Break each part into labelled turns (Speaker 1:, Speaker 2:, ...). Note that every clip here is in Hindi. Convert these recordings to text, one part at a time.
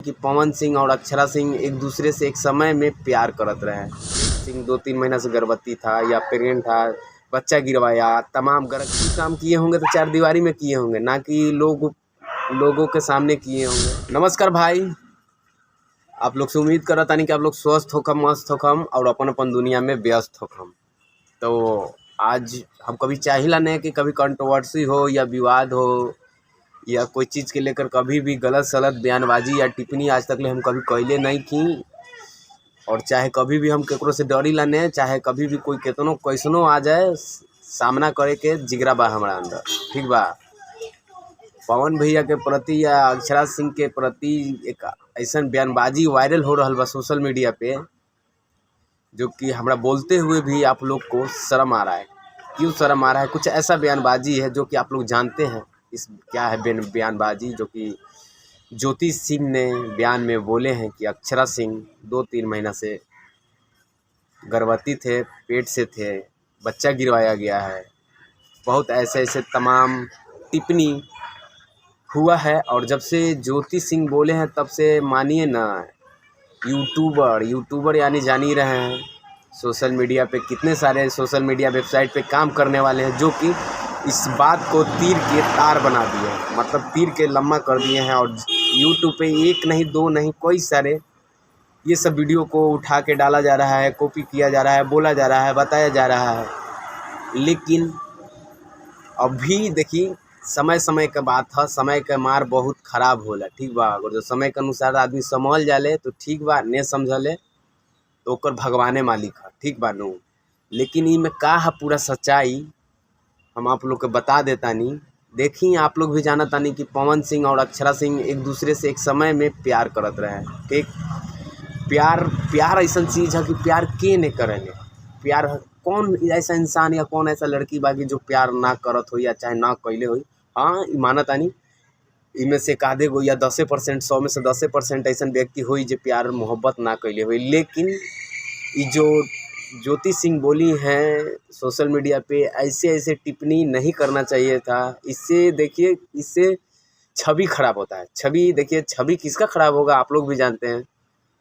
Speaker 1: कि पवन सिंह और अक्षरा सिंह एक दूसरे से एक समय में प्यार करत रहे। सिंह 2-3 महीना से गर्भवती था या प्रेग्नेंट था, बच्चा गिरवाया, तमाम गलत काम किए होंगे तो चार दीवारी में किए होंगे, ना कि लोगों के सामने किए होंगे। नमस्कार भाई, आप लोग से उम्मीद करत तानी कि आप लोग स्वस्थ होखम, मस्त होखम और अपन दुनिया में व्यस्त होखम। तो आज हम कभी चाहिला नहीं कि कभी कंट्रोवर्सी हो या विवाद हो या कोई चीज़ के लेकर कभी भी गलत सलत बयानबाजी या टिप्पणी आज तक ले हम कभी कैले नहीं की। और चाहे कभी भी हम केकरो से डरी ला नहीं, चाहे कभी भी कोई केतनो कैसनो आ जाए, सामना करे के जिगरा बा हमारा अंदर, ठीक बा। पवन भैया के प्रति या अक्षरा सिंह के प्रति एक ऐसा बयानबाजी वायरल हो रहा बा सोशल मीडिया पे, जो कि हमरा बोलते हुए भी आप लोग को शर्म आ रहा है। क्यों शर्म आ रहा है? कुछ ऐसा बयानबाजी है जो कि आप लोग जानते हैं इस क्या है बयानबाजी, जो कि ज्योति सिंह ने बयान में बोले हैं कि अक्षरा सिंह 2-3 महीना से गर्भवती थे, पेट से थे, बच्चा गिरवाया गया है। बहुत ऐसे ऐसे तमाम टिप्पणी हुआ है। और जब से ज्योति सिंह बोले हैं तब से मानिए ना, यूट्यूबर यानी जान ही रहे हैं, सोशल मीडिया पे कितने सारे सोशल मीडिया वेबसाइट पे काम करने वाले हैं जो कि इस बात को तीर के तार बना दिए हैं, मतलब तीर के लम्बा कर दिए हैं। और यूट्यूब पे एक नहीं दो नहीं कई सारे ये सब वीडियो को उठा के डाला जा रहा है, कॉपी किया जा रहा है, बोला जा रहा है, बताया जा रहा है। लेकिन अभी देखिए, समय का बात है, समय के मार बहुत खराब होला, ठीक बा। अगर जो समय के अनुसार आदमी संभल जाले तो ठीक बा, ने समझले तो ओकर भगवाने मालिक है, ठीक बा नो। लेकिन ई में का है पूरा सच्चाई हम आप लोग के बता देतानी। देखिए, आप लोग भी जानत तानी कि पवन सिंह और अक्षरा सिंह एक दूसरे से एक समय में प्यार करत रहे, ठीक। प्यार ऐसा चीज़ है कि प्यार के नहीं करेंगे। प्यार कौन ऐसा इंसान या कौन ऐसा लड़की बाकी जो प्यार ना करत हो या चाहे ना कैले हो। हाँ, मानत आनी इनमें से आधे गो या 10%, 100 में से 10% ऐसा व्यक्ति हुई जो प्यार मोहब्बत ना कैले हुई। लेकिन ये जो ज्योति सिंह बोली हैं सोशल मीडिया पे, ऐसे टिप्पणी नहीं करना चाहिए था। इससे देखिए, इससे छवि खराब होता है। छवि देखिए, छवि किसका खराब होगा आप लोग भी जानते हैं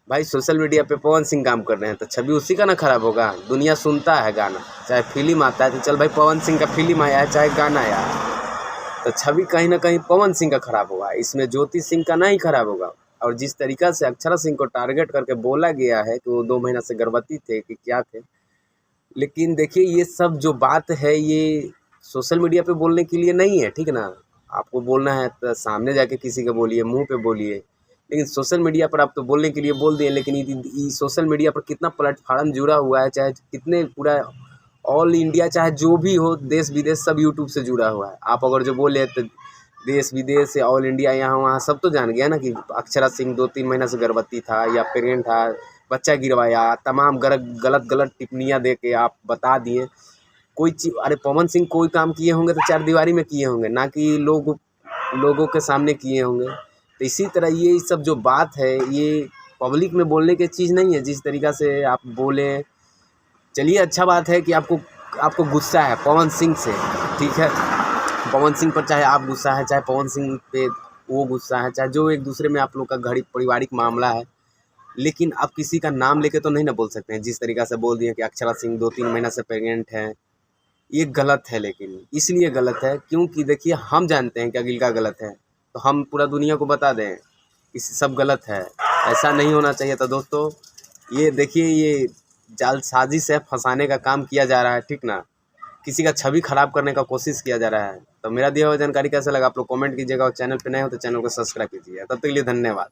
Speaker 1: भाई। सोशल मीडिया पे पवन सिंह काम कर रहे हैं तो छवि उसी का ना खराब होगा। दुनिया सुनता है गाना, चाहे फिल्म आता है तो चल भाई पवन सिंह का फिल्म आया है, चाहे गाना आया है, तो छवि कहीं ना कहीं पवन सिंह का खराब होगा, इसमें ज्योति सिंह का नहीं खराब होगा। और जिस तरीक़ा से अक्षरा सिंह को टारगेट करके बोला गया है कि वो 2 महीना से गर्भवती थे कि क्या थे। लेकिन देखिए, ये सब जो बात है ये सोशल मीडिया पे बोलने के लिए नहीं है, ठीक ना। आपको बोलना है तो सामने जाके किसी के बोलिए, मुंह पे बोलिए। लेकिन सोशल मीडिया पर आप तो बोलने के लिए बोल दिए, लेकिन ये सोशल मीडिया पर कितना प्लेटफार्म जुड़ा हुआ है, चाहे कितने पूरा ऑल इंडिया, चाहे जो भी हो, देश विदेश सब यूट्यूब से जुड़ा हुआ है। आप अगर जो बोले तो देश विदेश से ऑल इंडिया यहाँ वहाँ सब तो जान गया ना कि अक्षरा सिंह 2-3 महीना से गर्भवती था या प्रेग्नेंट था, बच्चा गिरवाया, तमाम गलत टिप्पणियाँ दे के आप बता दिए कोई चीज़। अरे पवन सिंह कोई काम किए होंगे तो चार दीवारी में किए होंगे, ना कि लोगों के सामने किए होंगे। तो इसी तरह ये सब जो बात है ये पब्लिक में बोलने की चीज़ नहीं है। जिस तरीक़ा से आप बोले, चलिए अच्छा बात है कि आपको गुस्सा है पवन सिंह से, ठीक है। पवन सिंह पर चाहे आप गुस्सा है, चाहे पवन सिंह पे वो गुस्सा है, चाहे जो एक दूसरे में आप लोग का घड़ी पारिवारिक मामला है, लेकिन आप किसी का नाम लेके तो नहीं ना बोल सकते हैं। जिस तरीक़ा से बोल दिए कि अक्षरा सिंह 2-3 महीना से प्रेग्नेंट है, ये गलत है। लेकिन इसलिए गलत है क्योंकि देखिए, हम जानते हैं कि अगिल का गलत है तो हम पूरा दुनिया को बता दें कि सब गलत है। ऐसा नहीं होना चाहिए था दोस्तों। ये देखिए, ये जाल साजिश है, फंसाने का काम किया जा रहा है, ठीक ना। किसी का छवि खराब करने का कोशिश किया जा रहा है। तो मेरा दिया हुआ जानकारी कैसा लगा आप लोग कमेंट कीजिएगा, और चैनल पे नए हो तो चैनल को सब्सक्राइब कीजिएगा। तब तक के लिए धन्यवाद।